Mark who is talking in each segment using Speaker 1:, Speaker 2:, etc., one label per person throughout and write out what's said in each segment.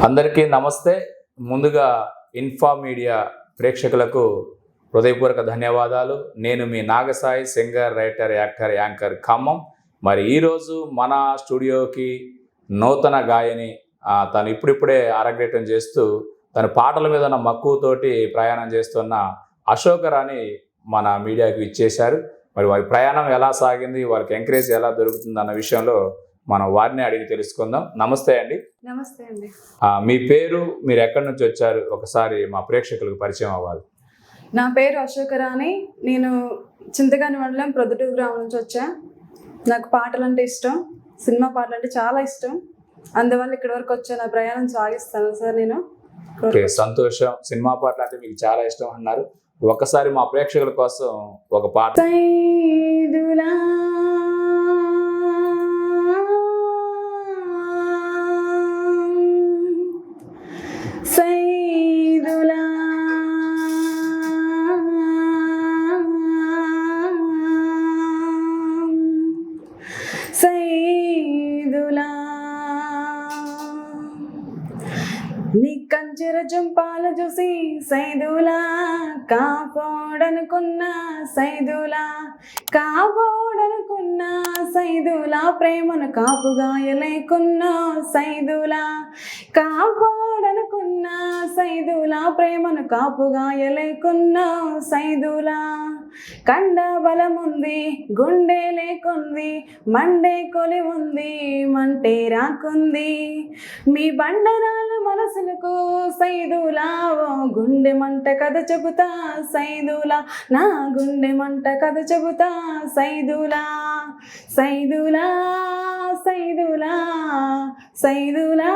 Speaker 1: అందరికీ నమస్తే. ముందుగా ఇన్ఫా మీడియా ప్రేక్షకులకు హృదయపూర్వక ధన్యవాదాలు. నేను మీ Nagasai, singer, writer, actor, anchor Khammam. మరి ఈరోజు మన స్టూడియోకి నూతన గాయని, తను ఇప్పుడిప్పుడే అరంగేట్రం చేస్తూ తన పాటల మీద ఉన్న మక్కువతోటి ప్రయాణం చేస్తున్న అశోకరాణి మన మీడియాకి ఇచ్చేశారు. మరి వారి ప్రయాణం ఎలా సాగింది, వారికి ఎంకరేజ్ ఎలా దొరుకుతుంది అన్న విషయంలో మనం వారిని అడిగి తెలుసుకుందాం. నమస్తే అండి.
Speaker 2: నమస్తే అండి.
Speaker 1: మీ పేరు, మీరు ఎక్కడి నుంచి వచ్చారు, ఒకసారి మా ప్రేక్షకులకు పరిచయం అవ్వాలి.
Speaker 2: నా పేరు అశోకరాణి. నేను చింతకాని మండలం ప్రొద్దుటూరు గ్రామం నుంచి వచ్చా. నాకు పాటలు అంటే ఇష్టం, సినిమా పాటలు అంటే చాలా ఇష్టం. అందువల్ల ఇక్కడి వరకు వచ్చా. నా ప్రయాణం సాగిస్తాను సార్ నేను.
Speaker 1: ఓకే, సంతోషం. సినిమా పాటలు అంటే మీకు చాలా ఇష్టం అన్నారు. ఒకసారి మా ప్రేక్షకుల కోసం ఒక పాట.
Speaker 2: నీ కంచెర జంపాలు చూసి సైదులా కాపాడనుకున్నా, సైదులా కాపాడనుకున్నా, సైదులా ప్రేమను కాపుగాయలేకున్నా, సైదులా కాపాడనుకున్నా, సైదులా ప్రేమను కాపుగాయలేకున్నా, సైదులా కండ బలముంది, గుండె లేకుంది, మండే కొలి ఉంది, మంటే రాకుంది, మీ బండరాల మనసులకు సైదులా ఓ గుండె మంట కథ చెబుతా, సైదులా నా గుండె మంట కథ చెబుతా, సైదులా సైదులా సైదులా సైదులా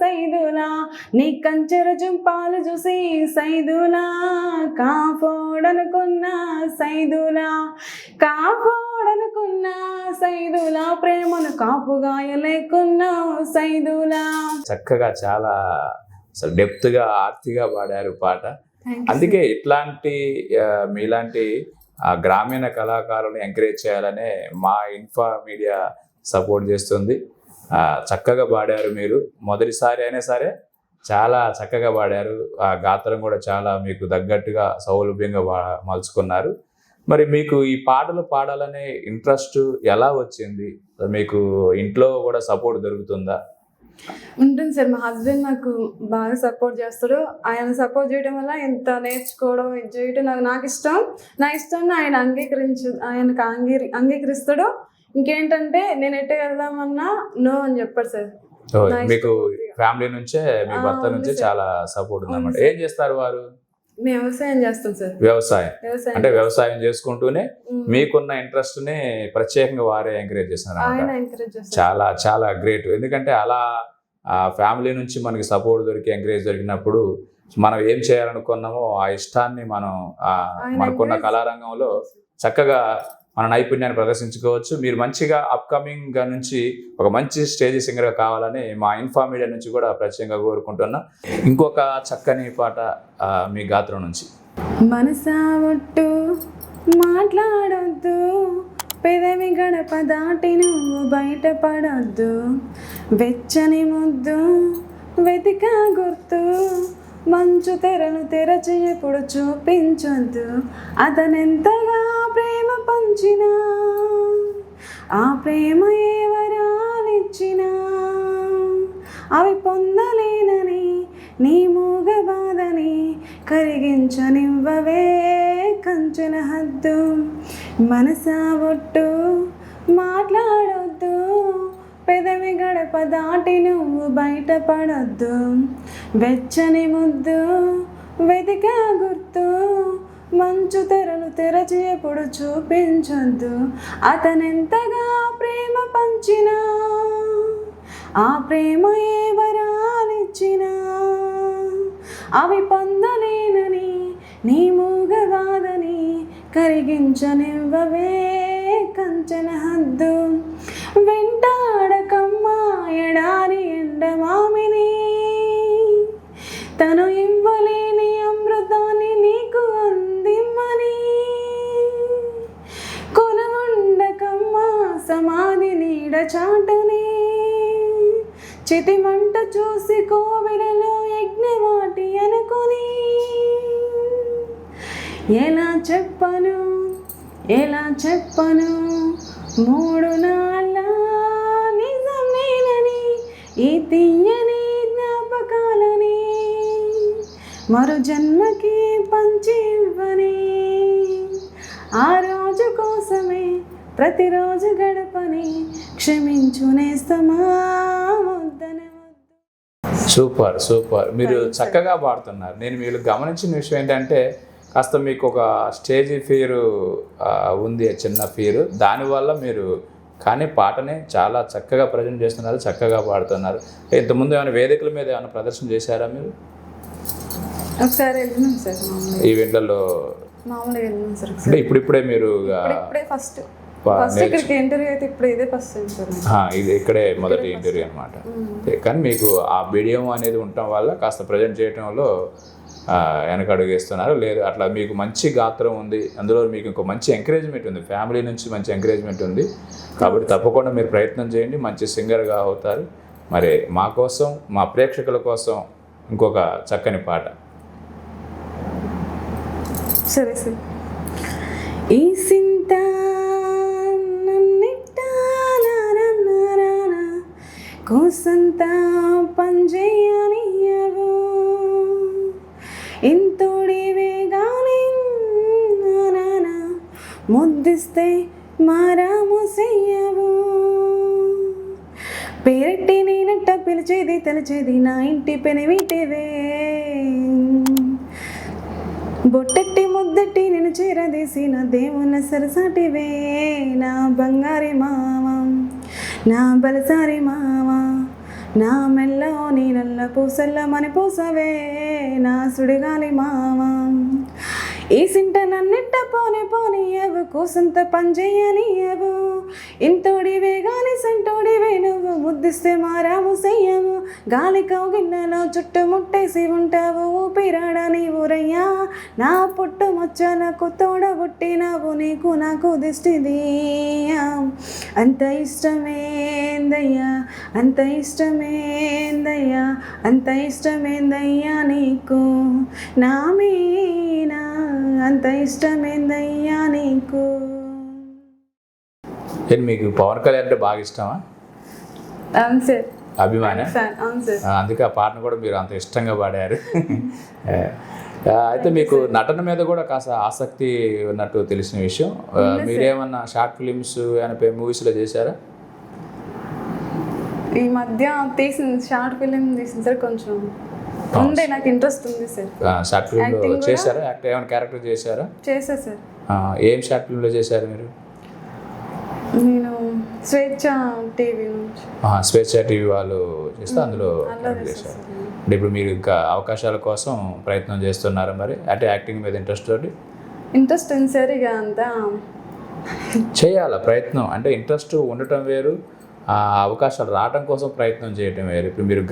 Speaker 2: సైదులా నీ కంచెర జంపాలు చూసి సైదులా కాపాడనుకున్నా, సైదులా కాపాడనుకున్నా, సైదులా ప్రేమను కాపుగాయలేకున్నా, సైదులా.
Speaker 1: చక్కగా చాలా డెప్త్గా ఆర్తిగా పాడారు పాట. అందుకే ఇట్లాంటి మీలాంటి గ్రామీణ కళాకారులను ఎంకరేజ్ చేయాలనే మా ఇన్ఫా మీడియా సపోర్ట్ చేస్తుంది. చక్కగా పాడారు మీరు. మొదటిసారి అయినా సరే చాలా చక్కగా పాడారు. ఆ గాత్రం కూడా చాలా మీకు తగ్గట్టుగా సౌలభ్యంగా మలుచుకున్నారు. మరి మీకు ఈ పాటలు పాడాలనే ఇంట్రెస్ట్ ఎలా వచ్చింది? మీకు ఇంట్లో కూడా సపోర్ట్ దొరుకుతుందా?
Speaker 2: ఉంటుంది సార్. మా హస్బెండ్ నాకు బాగా సపోర్ట్ చేస్తాడు. ఆయన సపోర్ట్ చేయడం వల్ల ఎంత నేర్చుకోవడం, ఇది చేయడం నాకు ఇష్టం. నా ఇష్టాన్ని ఆయన అంగీకరిస్తాడు. ఇంకేంటంటే నేను ఎట్ట వెళ్దామన్నా నో అని చెప్పాడు సార్.
Speaker 1: మీకు ఫ్యామిలీ నుంచే, మీ భర్త నుంచే చాలా సపోర్ట్ ఉందన్నమాట. ఏం చేస్తారు వారు?
Speaker 2: మేము వ్యవసాయం చేస్తాం సార్.
Speaker 1: వ్యవసాయం అంటే వ్యవసాయం చేసుకుంటూనే మీకున్న ఇంట్రెస్ట్ ని ప్రత్యేకంగా వారే ఎంకరేజ్ చేస్తున్నారు. చాలా చాలా గ్రేట్. ఎందుకంటే అలా ఫ్యామిలీ నుంచి మనకి సపోర్ట్ దొరికి, ఎంకరేజ్ దొరికినప్పుడు మనం ఏం చేయాలనుకున్నామో ఆ ఇష్టాన్ని మనం మనకున్న కళారంగంలో చక్కగా మన నైపుణ్యాన్ని ప్రదర్శించుకోవచ్చు. మీరు మంచిగా అప్కమింగ్ నుంచి ఒక మంచి స్టేజ్ సింగర్గా కావాలని మా ఇన్ఫా మీడియా నుంచి కూడా ప్రత్యేకంగా కోరుకుంటున్నా. ఇంకొక చక్కని పాట మీ గాత్రం నుంచి.
Speaker 2: మనసా ఒట్టు మాట్లాడొద్దు, పెదవి గడప దాటి నువ్వు బయటపడొద్దు, వెచ్చని ముద్దు వెతిక గుర్తు, మంచు తెరను తెరచి ఎప్పుడు చూపించొద్దు, అతనెంతగా ప్రేమ పంచినా, ఆ ప్రేమ ఏ వరాలిచ్చినా అవి పొందలేనని నీ మూగ బాధని కరిగించనివ్వవే కంచెల హద్దు. మనసా ఒట్టు మాట్లాడొద్దు, పెదవి గడప దాటి నువ్వు బయటపడొద్దు, వెచ్చని ముద్దు వెతిక గుర్తు, మంచు తెరను తెరచి ఎప్పుడు చూపించొద్దు, అతనెంతగా ప్రేమ పంచినా, ఆ ప్రేమ ఏ వరాలిచ్చినా అవి పొందలేనని నీ మూగ బాధని కరిగించనివ్వవే కంచెల హద్దు. వెంటాడకమ్మా ఎడారి ఎండమామిని, తను ఇవ్వలేని అమృతాన్ని నీకు అందిమ్మని, కొలవుండకమ్మా సమాధి నీడ చాటుని, చితిమంట చూసి ఎలా చెప్పను ఎలా చెప్పను 3 నాళ్ళ నిజమేనని ఈ తీయని జ్ఞాపకాలని మరో జన్మకి పంచి ఇవ్వని ఆ రోజు కోసమే ప్రతిరోజు గడపని క్షమించు నేస్తమా వద్దనే వద్దు.
Speaker 1: సూపర్ సూపర్, మీరు చక్కగా పాడుతున్నారు. నేను మీరు గమనించిన విషయం ఏంటంటే కాస్త మీకు ఒక స్టేజ్ ఫియర్ ఉంది, చిన్న ఫియర్. దానివల్ల మీరు కానీ పాటని చాలా చక్కగా ప్రజెంట్ చేస్తున్నారు, చక్కగా పాడుతున్నారు. ఇంతకుముందు ఏమైనా వేదికల మీద ఏమైనా ప్రదర్శన చేశారా మీరు?
Speaker 2: ఒకసారి వెళ్ళినాం సార్
Speaker 1: ఈవెంట్లలో
Speaker 2: మామూలుగా వెళ్ళినాం సార్.
Speaker 1: అంటే ఇప్పుడిప్పుడే మీరు
Speaker 2: ఇప్పుడే ఫస్ట్ ఇక్కడికి ఇంటర్వ్యూ అయితే ఇప్పుడు ఇదే ఫస్ట్ సార్.
Speaker 1: ఇది ఇక్కడే మొదటి ఇంటర్వ్యూ అనమాట. కానీ మీకు ఆ మీడియం అనేది ఉండటం వల్ల కాస్త ప్రజెంట్ చేయడంలో వెనకడుగు వేస్తున్నారు. లేదు అట్లా మీకు మంచి గాత్రం ఉంది, అందులో మీకు ఇంకో మంచి ఎంకరేజ్మెంట్ ఉంది, ఫ్యామిలీ నుంచి మంచి ఎంకరేజ్మెంట్ ఉంది. కాబట్టి తప్పకుండా మీరు ప్రయత్నం చేయండి, మంచి సింగర్గా అవుతారు. మరి మా కోసం, మా ప్రేక్షకుల కోసం ఇంకొక చక్కని పాట.
Speaker 2: సరే సార్. ఈ సింత కోసంత పంజేయనియవు ఇంతోడివే గాని ముద్దిస్తే మారాము చెయ్యవు పేరెట్టి నేనట్ట పిలిచేది తలిచేది నా ఇంటి పెనివిటివే బొట్టెట్టి ముద్దెట్టి నేను చేరదీసి నా దేవున్న సరసాటివే నా బంగారి మామ నా బలసారి మామ నా మెల్లో నీ నల్ల పూసల్ల మని పూసవే నా సుడిగాలి మామ ఈ సింట నన్నిట్ట పోని పోనీయవు కూసంత పనిచేయనియవు ఇంతోడివే గాని సంటోడివే నువ్వు ముద్దిస్తే మారాము చెయ్యము గాలి కౌగిన్నెలో చుట్టుముట్టేసి ఉంటావు ఊపిరాడ నీవురయ్యా నా పుట్టు మొచ్చలకు తోడబుట్టినావు నీకు నాకు దిష్టిదీయా అంత ఇష్టమేందయ్యా అంత ఇష్టమేందయ్యా అంత ఇష్టమేందయ్యా నీకు నా మీనా అంత ఇష్టమేందయ్యా నీకు.
Speaker 1: మీకు పవన్ కళ్యాణ్ అంటే బాగా ఇష్టమా?
Speaker 2: అవును సార్,
Speaker 1: అభిమాన.
Speaker 2: అవును సార్,
Speaker 1: అందుకే ఆ పాటను కూడా మీరు అంత ఇష్టంగా పాడారు. అయితే మీకు నటన మీద కూడా కాస్త ఆసక్తి ఉన్నట్టు తెలిసిన విషయం. మీరేమన్నా షార్ట్ ఫిలిమ్స్ అని మూవీస్లో చేశారా?
Speaker 2: ఈ మధ్య తీసింది షార్ట్ ఫిలిం తీసింది సార్. కొంచెం ఉండే నాకు ఇంట్రెస్ట్ ఉంది సార్.
Speaker 1: షార్ట్ ఫిలింలో చేశారా? ఏమైనా క్యారెక్టర్ చేశారా?
Speaker 2: చేసా సార్.
Speaker 1: ఏం షార్ట్ ఫిలింలో చేశారు మీరు?
Speaker 2: నేను స్వేచ్ఛ టీవీ నుంచి.
Speaker 1: స్వేచ్ఛ టీవీ వాళ్ళు చేస్తే అందులో చేశారు. అంటే ఇప్పుడు మీరు ఇంకా అవకాశాల కోసం ప్రయత్నం చేస్తున్నారా మరి? అంటే యాక్టింగ్ మీద ఇంట్రెస్ట్ ఉంది
Speaker 2: సార్. ఇక అంతా
Speaker 1: చేయాల ప్రయత్నం. అంటే ఇంట్రెస్ట్ ఉండటం వేరు, అవకాశాలు రావడం కోసం ప్రయత్నం చేయటం వేరు. ఇప్పుడు మీరు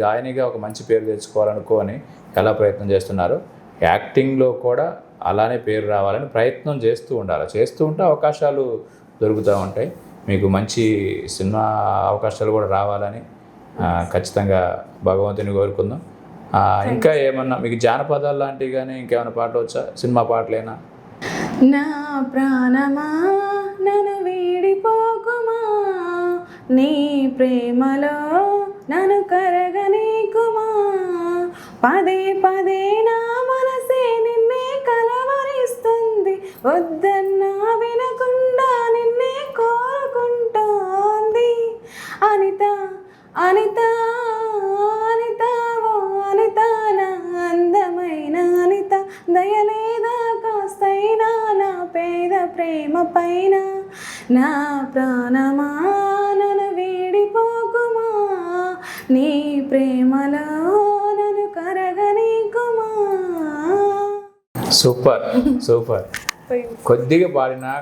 Speaker 1: గాయనిగా ఒక మంచి పేరు తెచ్చుకోవాలనుకోని ఎలా ప్రయత్నం చేస్తున్నారో, యాక్టింగ్లో కూడా అలానే పేరు రావాలని ప్రయత్నం చేస్తూ ఉండాలి. చేస్తూ ఉంటే అవకాశాలు దొరుకుతూ ఉంటాయి. మీకు మంచి సినిమా అవకాశాలు కూడా రావాలని ఖచ్చితంగా భగవంతుని కోరుకుందాం. ఇంకా ఏమన్నా మీకు జానపదాలు లాంటివి కానీ ఇంకేమైనా పాట వచ్చా? సినిమా పాటలేనా?
Speaker 2: నా ప్రాణమా నన్ను వీడిపోకుమా నీ ప్రేమలో నన్ను కరగనీకుమా పదే పదే నా మనసే నిన్నే కలవరిస్తుంది వద్దన్నా వినకుండా నిన్నే కోరుకుంటోంది అనిత అనిత అనిత ఓ అనిత నా అందమైన అనిత దయలేదా కాస్తైనా నా పేద ప్రేమ పైన నా ప్రాణమా నన్ను వీడిపోకుమా నీ ప్రేమలో నన్ను కరగనీకుమా.
Speaker 1: Super super. కొద్దిగా పాడినా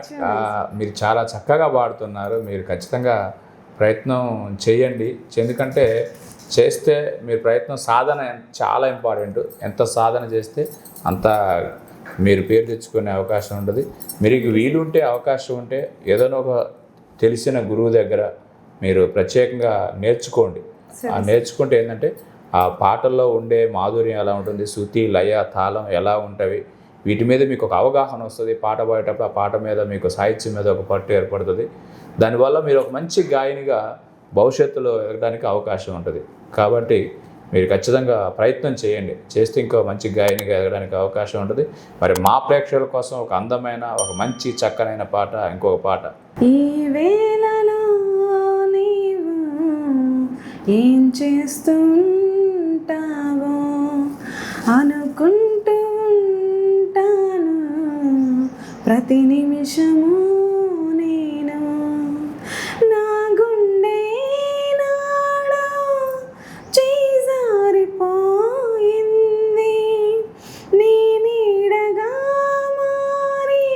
Speaker 1: మీరు చాలా చక్కగా పాడుతున్నారు. మీరు ఖచ్చితంగా ప్రయత్నం చేయండి. ఎందుకంటే చేస్తే మీరు ప్రయత్నం సాధన చాలా ఇంపార్టెంట్. ఎంత సాధన చేస్తే అంత మీరు పేరు తెచ్చుకునే అవకాశం ఉంటుంది. మీకు వీలుంటే అవకాశం ఉంటే ఏదైనా ఒక తెలిసిన గురువు దగ్గర మీరు ప్రత్యేకంగా నేర్చుకోండి. ఆ నేర్చుకుంటే ఏంటంటే ఆ పాటల్లో ఉండే మాధుర్యం ఎలా ఉంటుంది, శృతి లయ తాళం ఎలా ఉంటవి, వీటి మీద మీకు ఒక అవగాహన వస్తుంది. పాట పాడేటప్పుడు ఆ పాట మీద మీకు సాహిత్యం మీద ఒక పట్టు ఏర్పడుతుంది. దానివల్ల మీరు ఒక మంచి గాయనిగా భవిష్యత్తులో ఎదగడానికి అవకాశం ఉంటుంది. కాబట్టి మీరు ఖచ్చితంగా ప్రయత్నం చేయండి. చేస్తే ఇంకో మంచి గాయనిగా ఎదగడానికి అవకాశం ఉంటుంది. మరి మా ప్రేక్షకుల కోసం ఒక అందమైన, ఒక మంచి చక్కనైన పాట, ఇంకొక పాట.
Speaker 2: ఈ వేళలో నీవు ఏం చేస్తుంటావో అనుకుంటూ ఉంటాను ప్రతి నిమిషము నేను. నా గుండె నాలో చేజారిపోయింది, నీ నీడగా మారి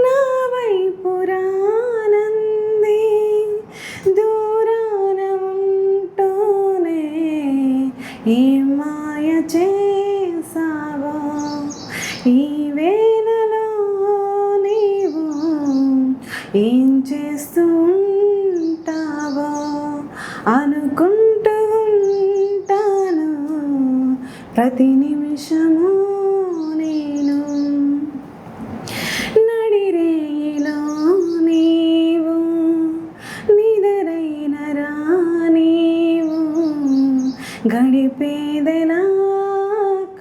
Speaker 2: నా వైపు రానంది. దూరాన ఉంటూనే ఏ మాయ చేసావో ఈ వేళలో నీవు ఏం చేస్తూ ఉంటావో అనుకుంటూ ఉంటాను ప్రతి నిమిషము నేను. నడిరేయిలో నీవు నిదరైన రానీవు గడిపేదెలా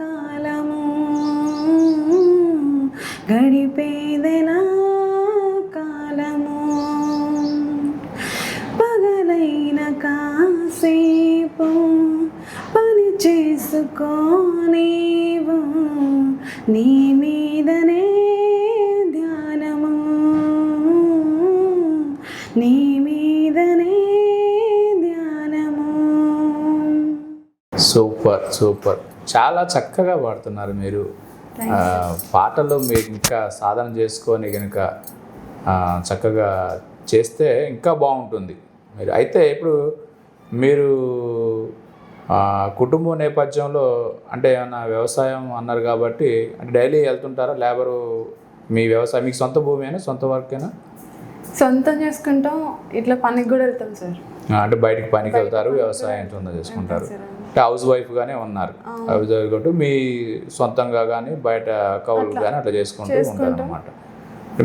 Speaker 2: కాలము, గడిపేదెలా కాలము. పగలైన కాసేపు పని చేసుకోనీవు, నీ మీదనే ధ్యానము, నీ మీదనే ధ్యానము.
Speaker 1: సూపర్ సూపర్, చాలా చక్కగా పాడుతున్నారు మీరు. పాటలు మీరు ఇంకా సాధన చేసుకొని కనుక చక్కగా చేస్తే ఇంకా బాగుంటుంది. మీరు అయితే ఇప్పుడు మీరు కుటుంబ నేపథ్యంలో అంటే ఏమన్నా వ్యవసాయం అన్నారు కాబట్టి, అంటే డైలీ వెళ్తుంటారా లేబరు? మీ వ్యవసాయం మీకు సొంత భూమేనా, సొంత వర్కేనా?
Speaker 2: సొంతం చేసుకుంటాం, ఇట్లా పనికి కూడా వెళ్తాం సార్.
Speaker 1: అంటే బయటికి పనికి వెళ్తారు, వ్యవసాయం సొంతం చేసుకుంటారు. అంటే హౌస్ వైఫ్గానే ఉన్నారు. హౌస్ వైఫ్ కాబట్టి మీ సొంతంగా కానీ బయట కౌలు కానీ అట్లా చేసుకుంటూ ఉంటారు అన్నమాట.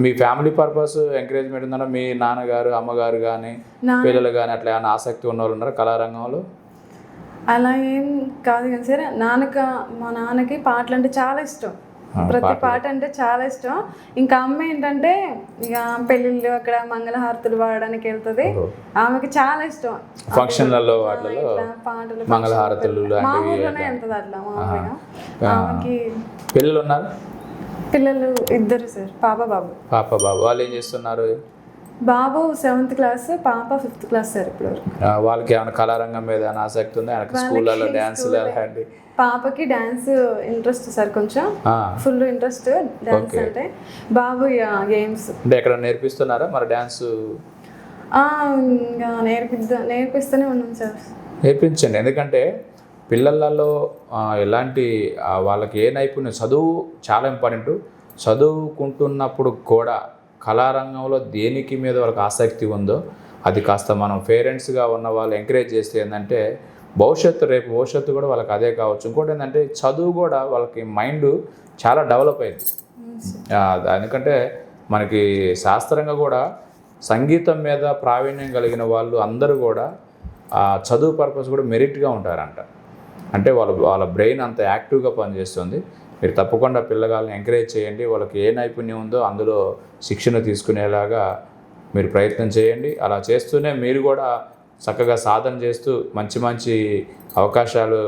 Speaker 1: మీ ఫ్యామిలీ పర్పస్ ఎంకరేజ్మెంట్ ఉందన్నా? మీ నాన్నగారు, అమ్మగారు కానీ, పిల్లలు కానీ అట్లా ఏమైనా ఆసక్తి ఉన్న వాళ్ళు ఉన్నారా కళారంగంలో?
Speaker 2: అలా ఏం కాదు కానీ సార్, మా నాన్నకి పాటలు అంటే చాలా ఇష్టం. ప్రతి పాట అంటే చాలా ఇష్టం. ఇంకా అమ్మ ఏంటంటే ఇక పెళ్ళిళ్ళు అక్కడ మంగళహారతులు పాడడానికి వెళ్తుంది. ఆమెకి చాలా ఇష్టం
Speaker 1: ఫంక్షన్లలో వాటిలో
Speaker 2: పాటలు,
Speaker 1: మంగళహారతులు
Speaker 2: మా ఊర్లోనే వెళ్తుంది అట్లా మామూలుగా. ఆమెకి
Speaker 1: పిల్లలు ఉన్నారు?
Speaker 2: పిల్లలు 2 సార్, పాప బాబు.
Speaker 1: పాప బాబు వాళ్ళు ఏం చేస్తున్నారు?
Speaker 2: బాబు 7th క్లాస్, పాప 5th క్లాస్ సార్ ఇప్పుడు.
Speaker 1: వాళ్ళకి ఏమైనా కళారంగం మీద ఏమైనా ఆసక్తి ఉందా? స్కూళ్ళలో డ్యాన్సులు అలాంటి?
Speaker 2: పాపకి డాన్స్ ఇంట్రెస్ట్ సార్, కొంచెం ఫుల్ ఇంట్రెస్ట్ డాన్స్ అంటే. బాబు గేమ్స్
Speaker 1: అంటే ఎక్కడ నేర్పిస్తున్నారా మరి డాన్స్?
Speaker 2: నేర్పిస్తూనే ఉన్నాం సార్.
Speaker 1: నేర్పించండి, ఎందుకంటే పిల్లలలో ఎలాంటి వాళ్ళకి ఏ నైపుణ్యం, చదువు చాలా ఇంపార్టెంట్. చదువుకుంటున్నప్పుడు కూడా కళారంగంలో దేనికి మీద వాళ్ళకి ఆసక్తి ఉందో అది కాస్త మనం పేరెంట్స్గా ఉన్న వాళ్ళు ఎంకరేజ్ చేస్తే ఏంటంటే రేపు భవిష్యత్తు కూడా వాళ్ళకి అదే కావచ్చు. ఇంకోటి ఏంటంటే చదువు కూడా వాళ్ళకి మైండ్ చాలా డెవలప్ అయింది. ఎందుకంటే మనకి శాస్త్రంగా కూడా సంగీతం మీద ప్రావీణ్యం కలిగిన వాళ్ళు అందరూ కూడా చదువు పర్పస్ కూడా మెరిట్గా ఉంటారంట. అంటే వాళ్ళ బ్రెయిన్ అంత యాక్టివ్గా పనిచేస్తుంది. మీరు తప్పకుండా పిల్లగాళ్ళని ఎంకరేజ్ చేయండి. వాళ్ళకి ఏ నైపుణ్యం ఉందో అందులో శిక్షణ తీసుకునేలాగా మీరు ప్రయత్నం చేయండి. అలా చేస్తూనే మీరు కూడా చక్కగా సాధన చేస్తూ మంచి మంచి అవకాశాలు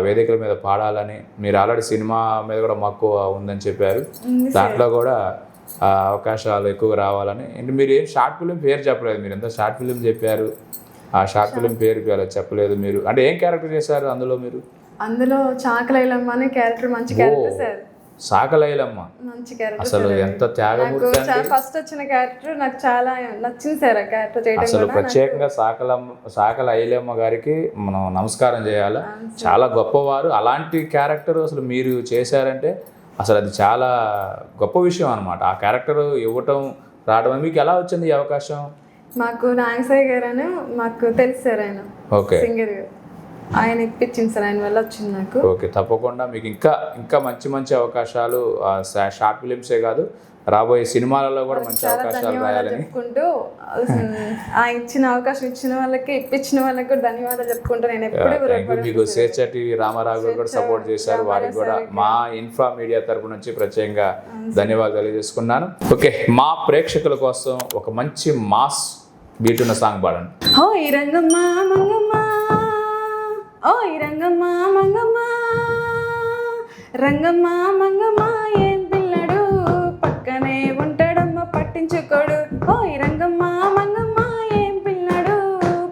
Speaker 1: వేదికల మీద పాడాలని, మీరు ఆల్రెడీ సినిమా మీద కూడా మక్కువ ఉందని చెప్పారు, దాంట్లో కూడా అవకాశాలు ఎక్కువ రావాలని. అంటే మీరు ఏం షార్ట్ ఫిలిం పేరు చెప్పలేదు, మీరు ఎంత షార్ట్ ఫిలిం చెప్పారు, ఆ షార్ట్ ఫిలిం పేరు చెప్పలేదు మీరు. అంటే ఏం క్యారెక్టర్ చేశారు అందులో మీరు?
Speaker 2: అందులో చాకలైలమ్మ అనే క్యారెక్టర్, మంచి క్యారెక్టర్ సార్.
Speaker 1: సాకలైలమ్మ
Speaker 2: మంచి క్యారెక్టర్,
Speaker 1: అసలు ఎంత త్యాగమూర్తి.
Speaker 2: ఫస్ట్ వచ్చిన క్యారెక్టర్ నాకు చాలా నచ్చింది సార్. ఆ క్యారెక్టర్ చేయడం
Speaker 1: అసలు ప్రత్యేకంగా సాకల ఐలమ్మ గారికి మనం నమస్కారం చేయాలి. చాలా గొప్పవారు. అలాంటి క్యారెక్టర్ అసలు మీరు చేశారంటే అసలు అది చాలా గొప్ప విషయం అనమాట. ఆ క్యారెక్టర్ ఇవ్వటం రావడం మీకు ఎలా వచ్చింది ఈ అవకాశం?
Speaker 2: మాకు నాగసాయి గారు అని మాకు తెలుసు సార్, ఆయన
Speaker 1: ఓకే
Speaker 2: సింగర్ గారు. ఆయన ఇప్పించింది సార్, ఆయన వల్ల వచ్చింది నాకు.
Speaker 1: ఓకే, తప్పకుండా మీకు ఇంకా ఇంకా మంచి మంచి అవకాశాలు షార్ట్ ఫిలిమ్సే కాదు రాబోయే సినిమాలలో కూడా మంచి
Speaker 2: చాలా
Speaker 1: అవకాశాలు
Speaker 2: ధన్యవాదాలు
Speaker 1: రాయాలని
Speaker 2: చెప్పుకుంటూ ఆ ఇచ్చిన అవకాశం ఇచ్చిన వాళ్ళకి ఇప్పించిన వాళ్ళకి కూడా ధన్యవాదాలు చెప్పుకుంటూ నేను ఎప్పుడు
Speaker 1: థ్యాంక్ యూ. మీకు స్వేచ్ఛ టీవీ రామారావు గారు కూడా సపోర్ట్ చేశారు, వారికి కూడా మా ఇన్ఫ్రా మీడియా తరపు నుంచి ప్రత్యేకంగా ధన్యవాదాలు తెలియజేసుకున్నాను. ఓకే, మా ప్రేక్షకుల కోసం ఒక మంచి మాస్ బీట్ ఉన్న సాంగ్ పాడండి.
Speaker 2: ఓ ఈ రంగమ్మ మంగమ్మ, ఓ ఈ రంగమ్మ మంగమ్మ, రంగమ్మ మంగమ్మ ఏం పిల్లడు పక్కనే ఉంటాడమ్మ పట్టించుకోడు. ఓ ఈ రంగమ్మ మంగమ్మ ఏం పిల్లడు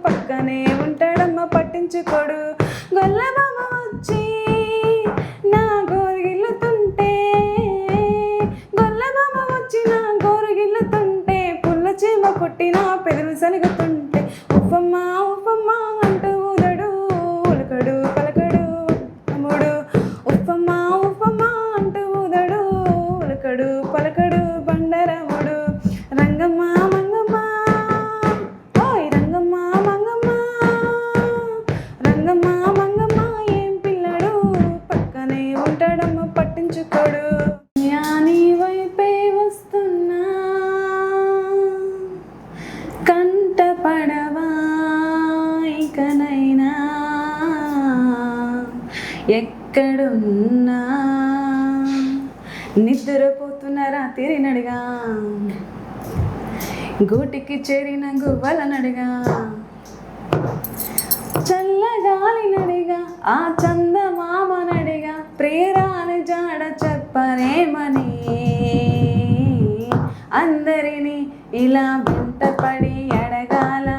Speaker 2: పక్కనే ఉంటాడమ్మ పట్టించుకోడు. గొల్లబామ వచ్చి నా గోరుగిల్లుతుంటే, గొల్లబామ వచ్చి నా గోరుగిల్లుతుంటే, పుల్ల చీమ కొట్టిన పెదవి సలుగుతుంటే, ఉప్పమ్మ ఉప్పమ్మ అంటూ ఊదడు ఉలకడు పలకడు అమ్ముడు. ఉప్పమ్మ ఉప్పమ్మ అంటూ ఊదడు ఉలకడు పలకడు బండరముడు. రంగమ్మ మంగమ్మ, ఓయ్ రంగమ్మ మంగమ్మ, రంగమ్మ మంగమ్మ ఏం పిల్లడు పక్కనే ఉంటాడమ్మ పట్టించుకోడు. నీ వైపే వస్తున్నా కంట పడవా ఇకనైనా, ఎక్కడున్నా నిద్రపోతున్న రాత్రి నడిగా, గూటికి చేరిన గువ్వల నడిగా, చల్లగాలి నడిగా, ఆ చందమామ నడిగా, ప్రేరాని జాడ చెప్పనేమని అందరినీ ఇలా వెంటపడి అడగాల.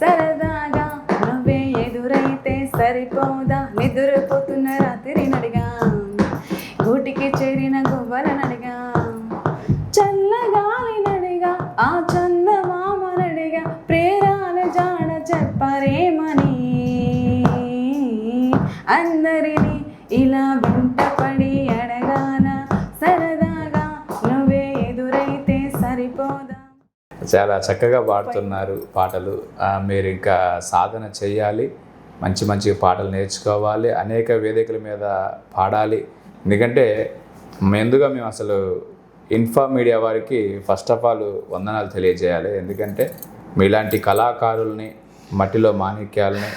Speaker 2: సరదాగా నువ్వే ఎదురైతే సరిపోదా, నిద్రపోతున్న రాత్రి నడిగా, గూటికి చేరిన గువ్వల నడిగా, చల్లగాలి నడిగా, ఆ చందమామ నడిగా, ప్రేరాల జాడ చెప్పరేమని అందరినీ ఇలా వెంటపడి అడగాల. సరదాగా నువ్వే ఎదురైతే సరిపోదా.
Speaker 1: చాలా చక్కగా పాడుతున్నారు పాటలు. మీరు ఇంకా సాధన చేయాలి, మంచి మంచి పాటలు నేర్చుకోవాలి, అనేక వేదికల మీద పాడాలి. ఎందుకంటే ముందుగా మేము అసలు ఇన్ఫా మీడియా వారికి ఫస్ట్ ఆఫ్ ఆల్ వందనాలు తెలియజేయాలి. ఎందుకంటే మీలాంటి కళాకారుల్ని, మట్టిలో మాణిక్యాలని,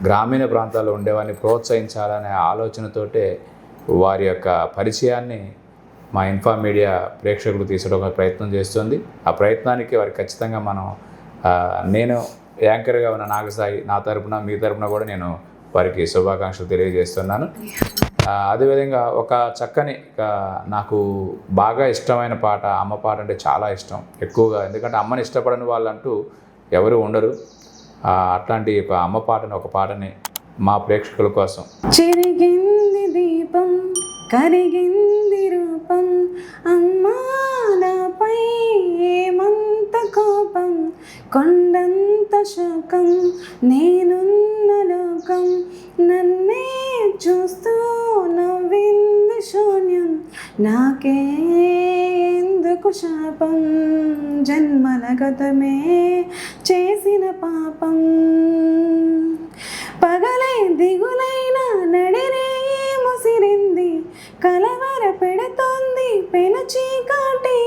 Speaker 1: గ్రామీణ ప్రాంతాల్లో ఉండేవారిని ప్రోత్సహించాలనే ఆలోచనతోటే వారి యొక్క పరిచయాన్ని మా ఇన్ఫా మీడియా ప్రేక్షకులు తీసుకోవడానికి ప్రయత్నం చేస్తుంది. ఆ ప్రయత్నానికి వారికి ఖచ్చితంగా మనం నేను యాంకర్గా ఉన్న నాగసాయి నా తరపున మీ తరపున కూడా నేను వారికి శుభాకాంక్షలు తెలియజేస్తున్నాను. అదేవిధంగా ఒక చక్కని నాకు బాగా ఇష్టమైన పాట అమ్మ పాట అంటే చాలా ఇష్టం ఎక్కువగా, ఎందుకంటే అమ్మని ఇష్టపడని వాళ్ళంటూ ఎవరు ఉండరు. అట్లాంటి ఒక అమ్మ పాటని ఒక పాటని మా ప్రేక్షకుల కోసం.
Speaker 2: చెరిగింది దీపం కరిగింది రూపం, అమ్మా నాపై ఏమంత కోపం, కొండంత శోకం నేనున్న లోకం, నన్నే చూస్తూ నవ్వింది శూన్యం, నాకే ఎందుకు శాపం, జన్మల గతమే చేసిన పాపం, పగలే దిగులైన నడిరే ముసిరింది, కలవర పెడుతోంది పెను చీకాటి,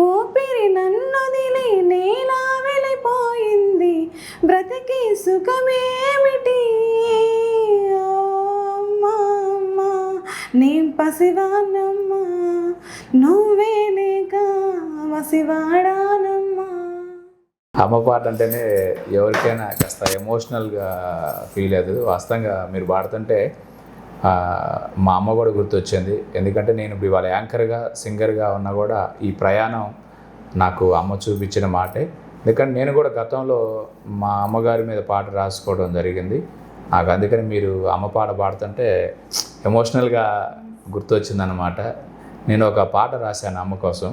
Speaker 2: ఊపిరి నన్నొదిలి నేలా వెళ్ళిపోయింది, బ్రతికి సుఖమేమిటి, అమ్మా నీ పసివానమ్మా, నువ్వే లేక వసివాడానమ్మా.
Speaker 1: అమ్మ పాట అంటేనే ఎవరికైనా కాస్త ఎమోషనల్గా ఫీల్ అవుతుంది. వాస్తవంగా మీరు పాడుతుంటే మా అమ్మ కూడా గుర్తొచ్చింది. ఎందుకంటే నేను ఇప్పుడు ఇవాళ యాంకర్గా సింగర్గా ఉన్నా కూడా ఈ ప్రయాణం నాకు అమ్మ చూపించిన మాటే. ఎందుకంటే నేను కూడా గతంలో మా అమ్మగారి మీద పాట రాసుకోవడం జరిగింది. నాకు అందుకని మీరు అమ్మ పాట పాడుతుంటే ఎమోషనల్గా గుర్తొచ్చిందన్నమాట. నేను ఒక పాట రాశాను అమ్మ కోసం.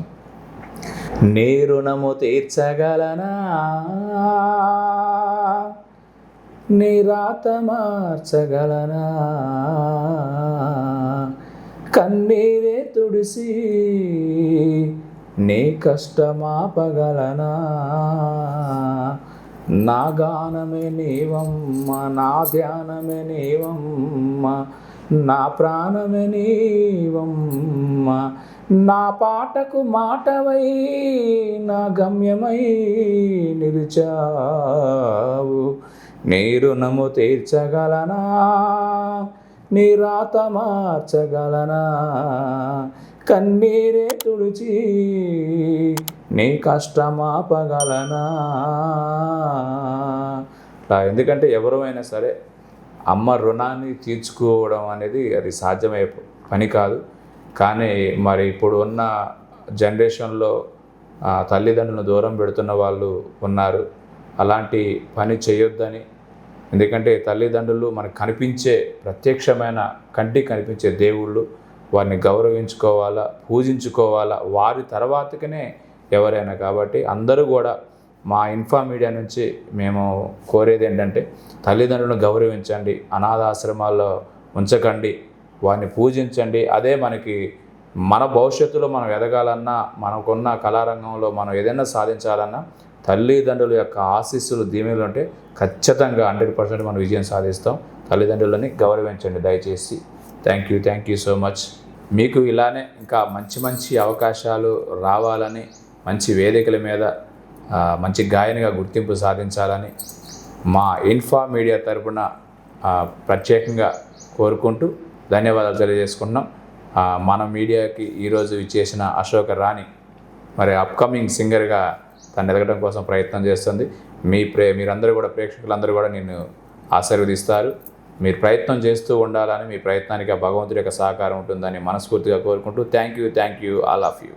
Speaker 1: నీ రుణము తీర్చగలనా, నీ రాత మార్చగలనా, కన్నీరే తుడిసి నీ కష్టమాపగలనా, నా గానమే నీవమ్మ, నా ధ్యానమే నీవమ్మ, నా ప్రాణమే నీవమ్మ, నా పాటకు మాటవై నా గమ్యమై నిలిచావు. నీ రుణము తీర్చగలనా, నీ రాత మార్చగలనా, కన్నీరే తుడిచి నీ కష్టమాపగలనా. ఎందుకంటే ఎవరైనా సరే అమ్మ రుణాన్ని తీర్చుకోవడం అనేది అది సాధ్యమయ్యే పని కాదు. కానీ మరి ఇప్పుడు ఉన్న జనరేషన్లో తల్లిదండ్రులను దూరం పెడుతున్న వాళ్ళు ఉన్నారు. అలాంటి పని చేయొద్దని, ఎందుకంటే తల్లిదండ్రులు మనకు కనిపించే ప్రత్యక్షమైన కంటికి కనిపించే దేవుళ్ళు, వారిని గౌరవించుకోవాలా, పూజించుకోవాలా, వారి తర్వాతకనే ఎవరైనా. కాబట్టి అందరూ కూడా మా ఇన్ఫా మీడియా నుంచి మేము కోరేది ఏంటంటే తల్లిదండ్రులను గౌరవించండి, అనాథాశ్రమాల్లో ఉంచకండి, వారిని పూజించండి. అదే మనకి మన భవిష్యత్తులో మనం ఎదగాలన్నా, మనకున్న కళారంగంలో మనం ఏదైనా సాధించాలన్నా తల్లిదండ్రుల యొక్క ఆశీస్సులు, దీవెనలు ఉంటే ఖచ్చితంగా 100% మనం విజయం సాధిస్తాం. తల్లిదండ్రులని గౌరవించండి దయచేసి. Thank you so much. మీకు ఇలానే ఇంకా మంచి మంచి అవకాశాలు రావాలని, మంచి వేదికల మీద మంచి గాయనిగా గుర్తింపు సాధించాలని మా ఇన్ఫా మీడియా తరపున ప్రత్యేకంగా కోరుకుంటూ ధన్యవాదాలు తెలియజేసుకుంటున్నాం. మన మీడియాకి ఈరోజు ఇచ్చేసిన అశోక రాణి మరి అప్కమింగ్ సింగర్గా తను ఎదగడం కోసం ప్రయత్నం చేస్తుంది. మీరందరూ కూడా, ప్రేక్షకులందరూ కూడా నిన్ను ఆశీర్వదిస్తారు. మీరు ప్రయత్నం చేస్తూ ఉండాలని, మీ ప్రయత్నానికి ఆ భగవంతుడి యొక్క సహకారం ఉంటుందని మనస్ఫూర్తిగా కోరుకుంటూ thank you all of you.